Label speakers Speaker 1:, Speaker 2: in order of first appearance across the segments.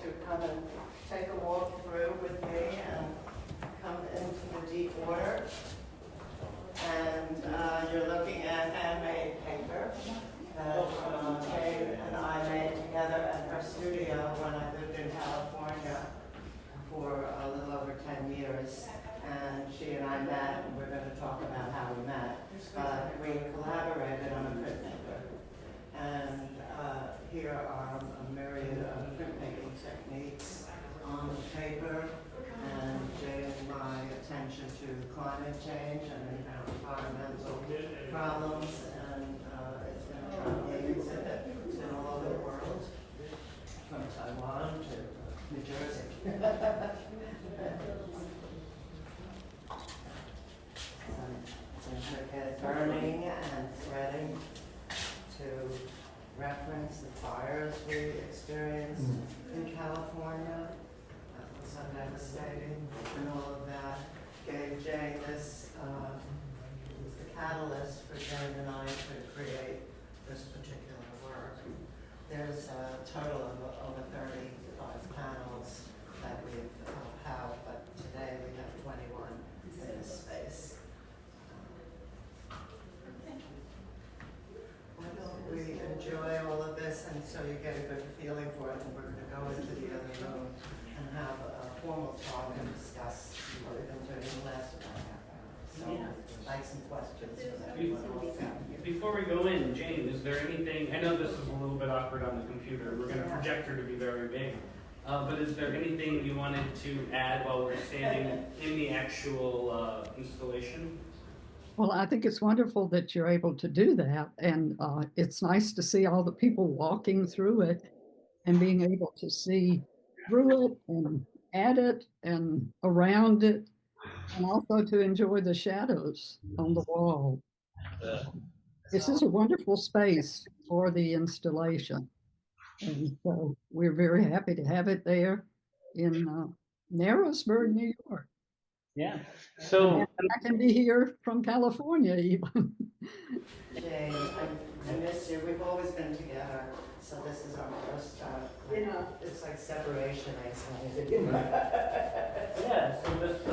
Speaker 1: to come and take a walk through with me and come into the deep water. And you're looking at handmade paper that Jane and I made together at her studio when I lived in California for a little over 10 years. And she and I met, and we're going to talk about how we met. We collaborated on a printmaker. And here are a myriad of printmaking techniques on the paper, and Jane and my attention to climate change and environmental problems, and it's been a traveling exhibit. It's been all over the world, from Taiwan to New Jersey. Burning and threading to reference the fires we experienced in California. That was so devastating, and all of that gave Jane this, was the catalyst for Jane and I to create this particular work. There's a total of over 35 panels that we have, but today we have 21 in this space. We enjoy all of this, and so you get a good feeling for it, and we're going to go into the other room and have a formal talk and discuss what we've been doing the last about half hour. So, like some questions for everyone.
Speaker 2: Before we go in, Jane, is there anything, I know this is a little bit awkward on the computer, we're going to project her to be very big, but is there anything you wanted to add while we're standing in the actual installation?
Speaker 3: Well, I think it's wonderful that you're able to do that. And it's nice to see all the people walking through it and being able to see through it and at it and around it, and also to enjoy the shadows on the wall. This is a wonderful space for the installation. And so we're very happy to have it there in Narrowsburg, New York.
Speaker 2: Yeah. So
Speaker 3: I can be here from California even.
Speaker 1: Jane, I miss you. We've always been together, so this is our first, it's like separation anxiety.
Speaker 2: yeah, so this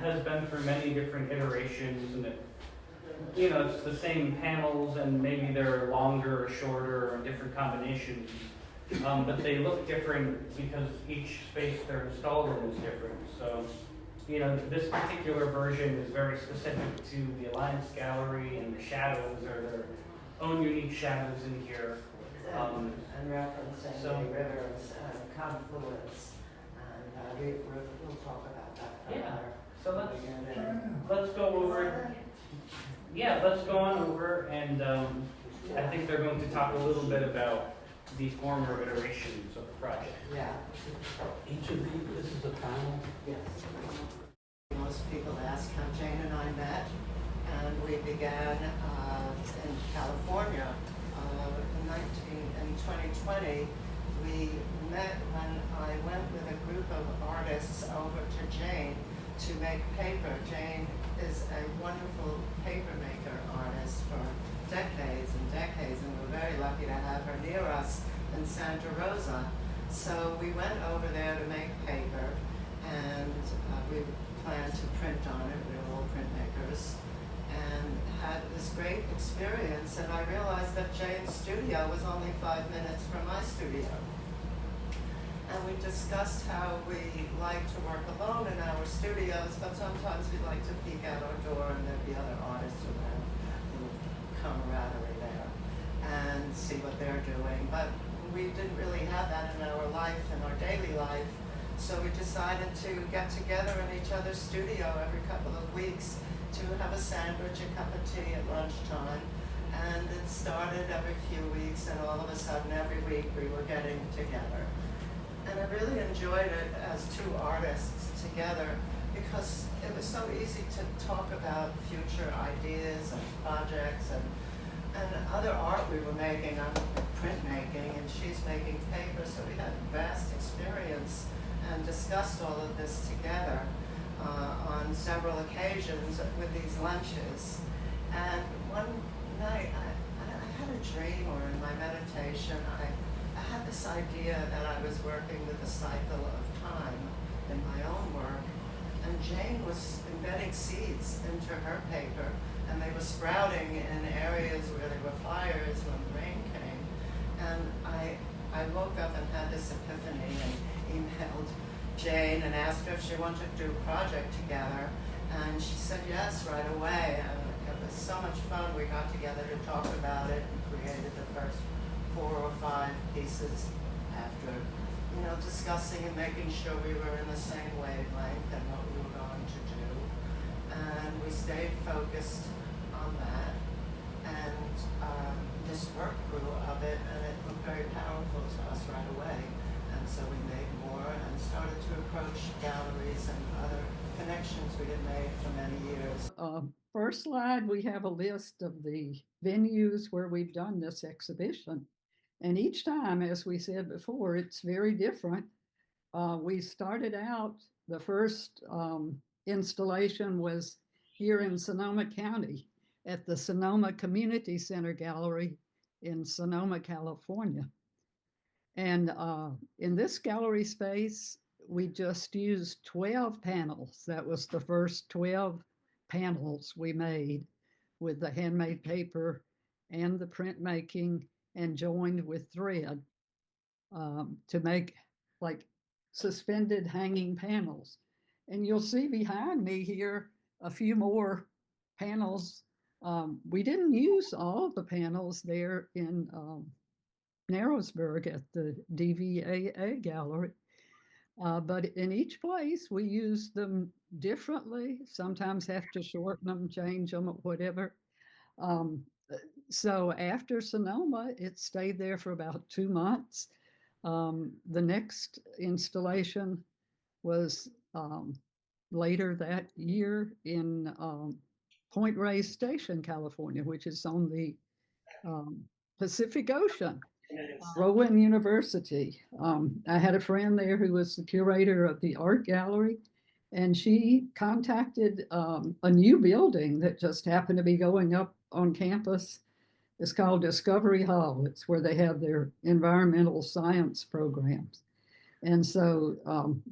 Speaker 2: has been through many different iterations, and it's the same panels, and maybe they're longer or shorter or different combinations, but they look different because each space they're installed in is different. So, this particular version is very specific to the Alliance Gallery, and the shadows are their own unique shadows in here.
Speaker 1: And referencing the rivers and confluence, and we'll talk about that further.
Speaker 2: Yeah. So let's go over. Yeah, let's go on over, and I think they're going to talk a little bit about the former iterations of the project.
Speaker 1: Yeah.
Speaker 4: Each of these, this is a panel?
Speaker 1: Yes. Most people ask how Jane and I met, and we began in California in 2020. We met when I went with a group of artists over to Jane to make paper. Jane is a wonderful papermaker artist for decades and decades, and we're very lucky to have her near us in Santa Rosa. So we went over there to make paper, and we planned to print on it. We were all printmakers, and had this great experience. And I realized that Jane's studio was only 5 minutes from my studio. And we discussed how we like to work alone in our studios, but sometimes we like to peek out our door and there'd be other artists around, a little camaraderie there, and see what they're doing. But we didn't really have that in our life, in our daily life. So we decided to get together in each other's studio every couple of weeks to have a sandwich, a cup of tea at lunchtime. And it started every few weeks, and all of a sudden every week we were getting together. And I really enjoyed it as two artists together because it was so easy to talk about future ideas and projects and other art we were making. I'm printmaking and she's making paper, so we had vast experience and discussed all of this together on several occasions with these lunches. And one night I had a dream, or in my meditation, I had this idea that I was working with the cycle of time in my own work, and Jane was embedding seeds into her paper, and they were sprouting in areas where there were fires when the rain came. And I woke up and had this epiphany and emailed Jane and asked her if she wanted to do a project together. And she said yes right away. And it was so much fun. We got together to talk about it and created the first 4 or 5 pieces after, discussing and making sure we were in the same wavelength and what we were going to do. And we stayed focused on that. And this work grew of it, and it looked very powerful to us right away. And so we made more and started to approach galleries and other connections we had made for many years.
Speaker 3: First slide, we have a list of the venues where we've done this exhibition. And each time, as we said before, it's very different. We started out, the first installation was here in Sonoma County at the Sonoma Community Center Gallery in Sonoma, California. And in this gallery space, we just used 12 panels. That was the first 12 panels we made with the handmade paper and the printmaking, and joined with thread to make like suspended hanging panels. And you'll see behind me here a few more panels. We didn't use all the panels there in Narrowsburg at the DVAA gallery. But in each place, we use them differently, sometimes have to shorten them, change them, or whatever. So after Sonoma, it stayed there for about 2 months. The next installation was later that year in Point Reyes Station, California, which is on the Pacific Ocean. Rowan University. I had a friend there who was the curator of the art gallery, and she contacted a new building that just happened to be going up on campus. It's called Discovery Hall. It's where they have their environmental science programs. And so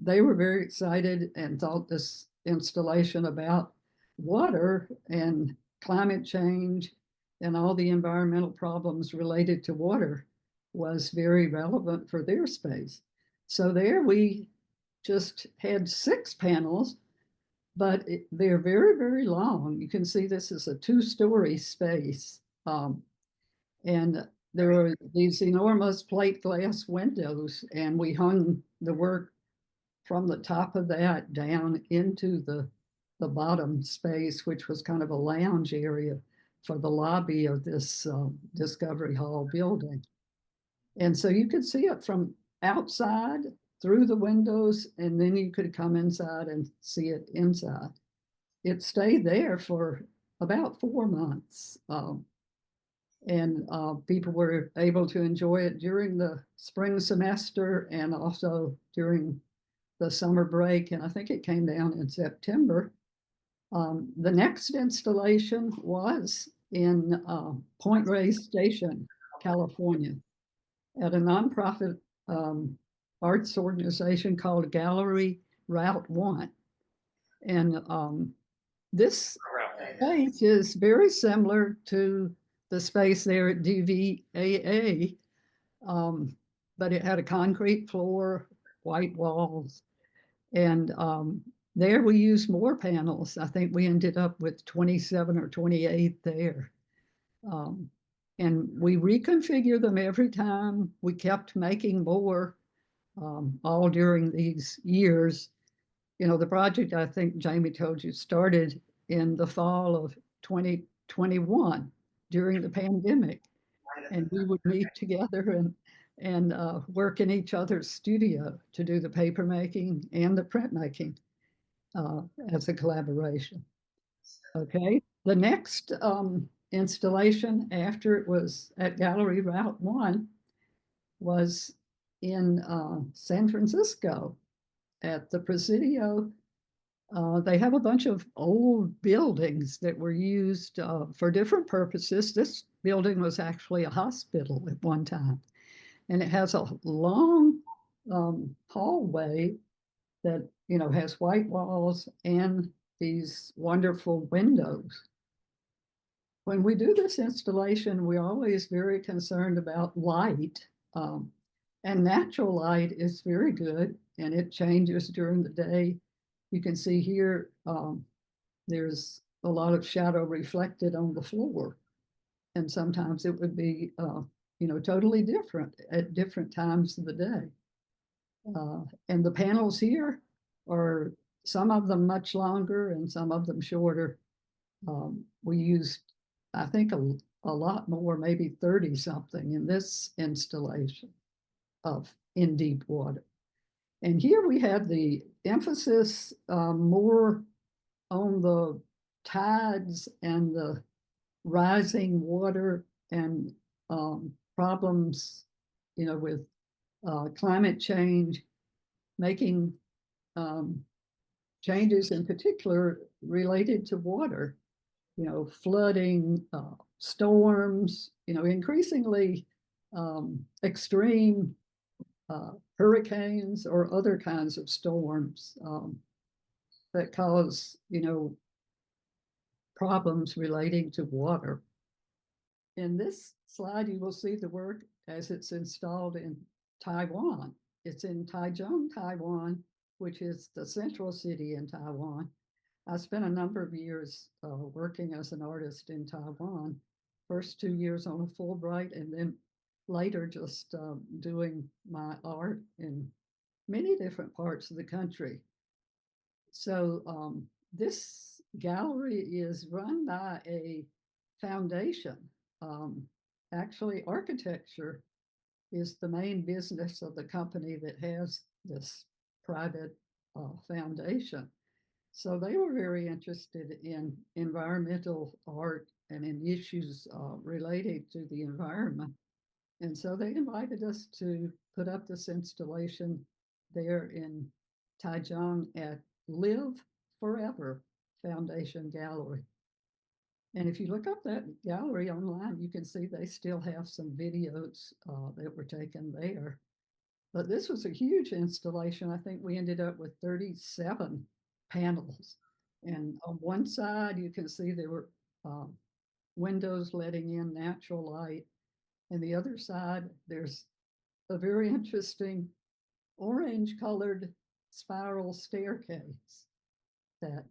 Speaker 3: they were very excited and thought this installation about water and climate change and all the environmental problems related to water was very relevant for their space. So there we just had 6 panels, but they're very, very long. You can see this is a 2-story space. And there were these enormous plate glass windows, and we hung the work from the top of that down into the bottom space, which was kind of a lounge area for the lobby of this Discovery Hall building. And so you could see it from outside through the windows, and then you could come inside and see it inside. It stayed there for about 4 months. And people were able to enjoy it during the spring semester and also during the summer break. And I think it came down in September. The next installation was in Point Reyes Station, California, at a nonprofit arts organization called Gallery Route 1. And this space is very similar to the space there at DVAA, but it had a concrete floor, white walls, and there we used more panels. I think we ended up with 27 or 28 there. And we reconfigure them every time. We kept making more all during these years. The project, I think Jami told you, started in the fall of 2021 during the pandemic. And we would meet together and work in each other's studio to do the paper making and the print making as a collaboration. Okay, the next installation after it was at Gallery Route 1 was in San Francisco at the Presidio. They have a bunch of old buildings that were used for different purposes. This building was actually a hospital at one time. And it has a long hallway that, has white walls and these wonderful windows. When we do this installation, we're always very concerned about light. And natural light is very good, and it changes during the day. You can see here, there's a lot of shadow reflected on the floor. And sometimes it would be, totally different at different times of the day. And the panels here are some of them much longer and some of them shorter. We used, I think, a lot more, maybe 30 something in this installation of in deep water. And here we have the emphasis more on the tides and the rising water and problems, with climate change, making changes in particular related to water, flooding, storms, increasingly extreme hurricanes or other kinds of storms that cause, problems relating to water. In this slide, you will see the work as it's installed in Taiwan. It's in Taichung, Taiwan, which is the central city in Taiwan. I spent a number of years working as an artist in Taiwan, first 2 years on a Fulbright, and then later just doing my art in many different parts of the country. So this gallery is run by a foundation. Actually, architecture is the main business of the company that has this private foundation. So they were very interested in environmental art and in issues related to the environment. And so they invited us to put up this installation there in Taichung at Live Forever Foundation Gallery. And if you look up that gallery online, you can see they still have some videos that were taken there. But this was a huge installation. I think we ended up with 37 panels. And on one side, you can see there were windows letting in natural light. And the other side, there's a very interesting orange colored spiral staircase that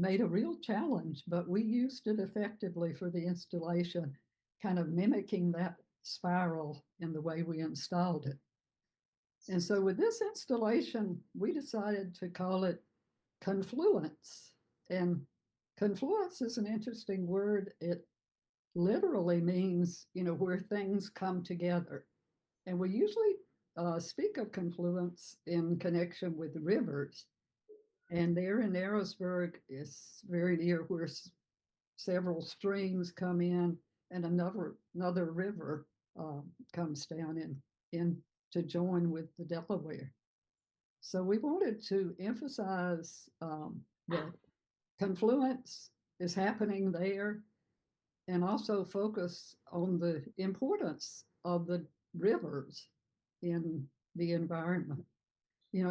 Speaker 3: made a real challenge, but we used it effectively for the installation, kind of mimicking that spiral in the way we installed it. And so with this installation, we decided to call it Confluence. And confluence is an interesting word. It literally means, where things come together. And we usually speak of confluence in connection with rivers. And there in Narrowsburg is very near where several streams come in and another river comes down in to join with the Delaware. So we wanted to emphasize that confluence is happening there and also focus on the importance of the rivers in the environment.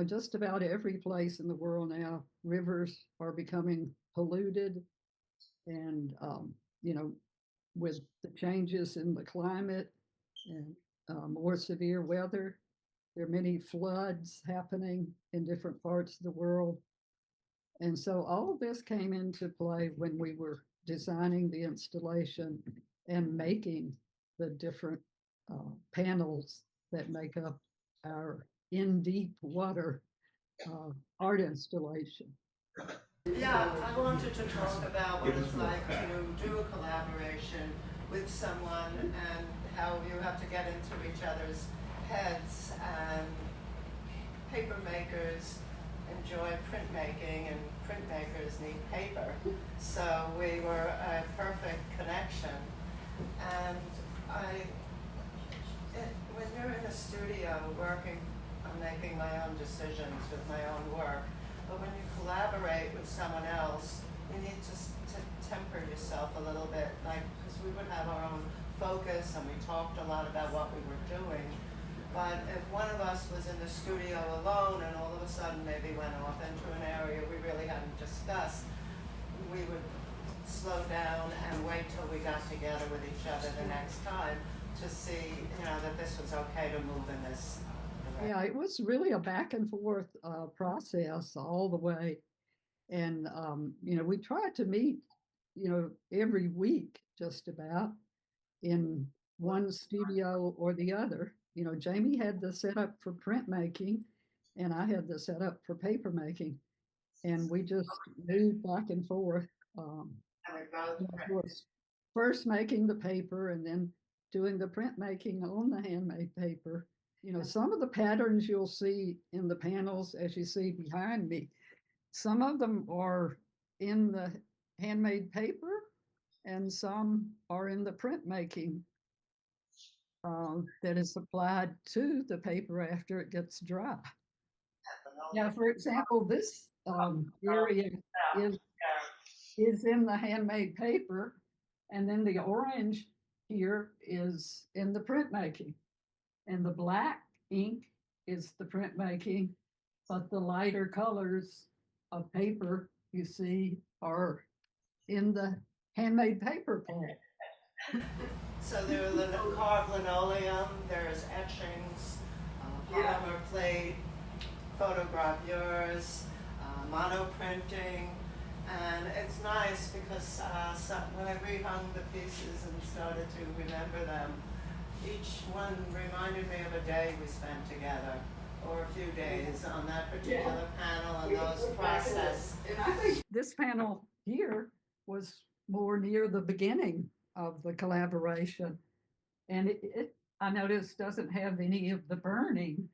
Speaker 3: Just about every place in the world now, rivers are becoming polluted and, with the changes in the climate and more severe weather, there are many floods happening in different parts of the world. And so all of this came into play when we were designing the installation and making the different panels that make up our in deep water art installation.
Speaker 1: Yeah, I wanted to talk about what it's like to do a collaboration with someone and how you have to get into each other's heads. And paper makers enjoy printmaking and printmakers need paper. So we were a perfect connection. And when you're in a studio working on making my own decisions with my own work, but when you collaborate with someone else, you need to temper yourself a little bit, like, because we would have our own focus and we talked a lot about what we were doing. But if one of us was in the studio alone and all of a sudden maybe went off into an area we really hadn't discussed, we would slow down and wait till we got together with each other the next time to see, that this was okay to move in this direction.
Speaker 3: Yeah, it was really a back and forth process all the way. And, we tried to meet, every week just about in one studio or the other. Jami had the setup for printmaking and I had the setup for papermaking. And we just moved back and forth.
Speaker 1: And we both
Speaker 3: Of course, first making the paper and then doing the printmaking on the handmade paper. Some of the patterns you'll see in the panels, as you see behind me, some of them are in the handmade paper and some are in the printmaking that is applied to the paper after it gets dry. Now, for example, this area is in the handmade paper, and then the orange here is in the printmaking, and the black ink is the printmaking, but the lighter colors of paper you see are in the handmade paper part.
Speaker 1: So there are carved linoleum, there's etchings, polymer plate, photogravures, monoprinting, and it's nice because when I rehung the pieces and started to remember them, each one reminded me of a day we spent together, or a few days on that particular panel and those process.
Speaker 3: And I think this panel here was more near the beginning of the collaboration. And it I noticed, doesn't have any of the burning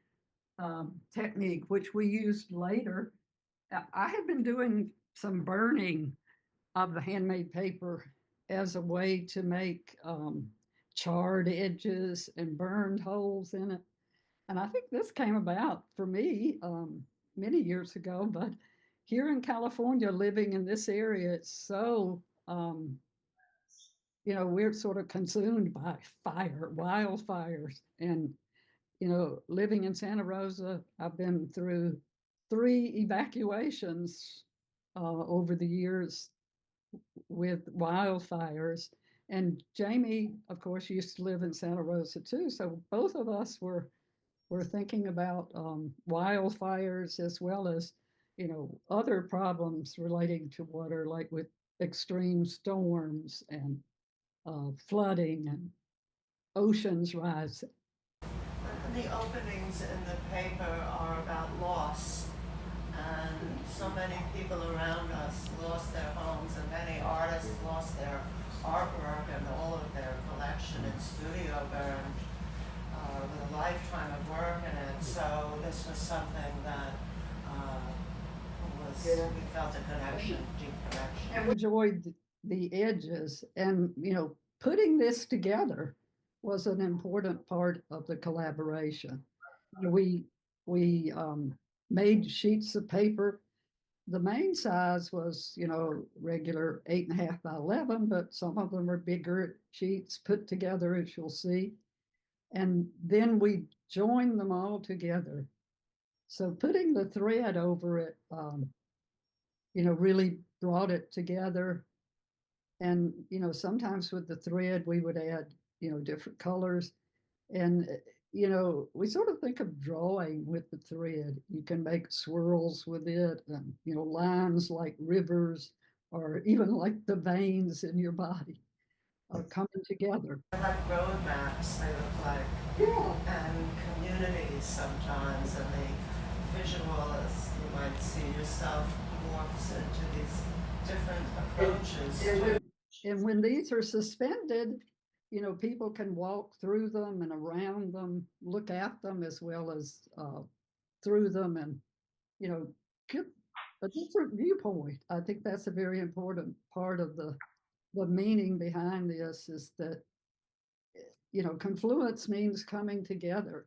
Speaker 3: technique, which we used later. I had been doing some burning of the handmade paper as a way to make charred edges and burned holes in it. And I think this came about for me many years ago, but here in California, living in this area, it's so, we're sort of consumed by fire, wildfires. And, living in Santa Rosa, I've been through 3 evacuations over the years with wildfires. And Jami, of course, used to live in Santa Rosa too. So both of us were thinking about wildfires as well as, other problems relating to water, like with extreme storms and flooding and oceans rising.
Speaker 1: And the openings in the paper are about loss. And so many people around us lost their homes, and many artists lost their artwork and all of their collection and studio burned with a lifetime of work in it. So this was something that we felt a connection, deep connection.
Speaker 3: And we enjoyed the edges, and putting this together was an important part of the collaboration. We made sheets of paper. The main size was, regular 8.5 by 11, but some of them are bigger sheets put together, as you'll see. And then we joined them all together. So putting the thread over it, really brought it together. And, sometimes with the thread, we would add, different colors. And, we sort of think of drawing with the thread. You can make swirls with it and, lines like rivers or even like the veins in your body are coming together.
Speaker 1: They're like road maps, they look like.
Speaker 3: Yeah.
Speaker 1: And communities sometimes, and the visual, as you might see yourself, morphs into these different approaches.
Speaker 3: And when these are suspended, people can walk through them and around them, look at them as well as through them, and get a different viewpoint. I think that's a very important part of the meaning behind this, is that confluence means coming together,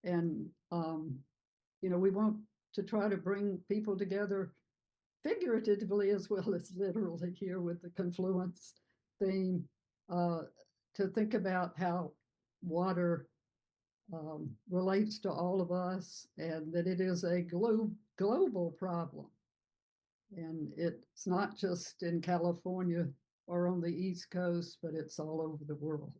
Speaker 3: and we want to try to bring people together figuratively as well as literally here with the confluence theme. to think about how water relates to all of us, and that it is a global problem. And it's not just in California or on the East Coast, but it's all over the world.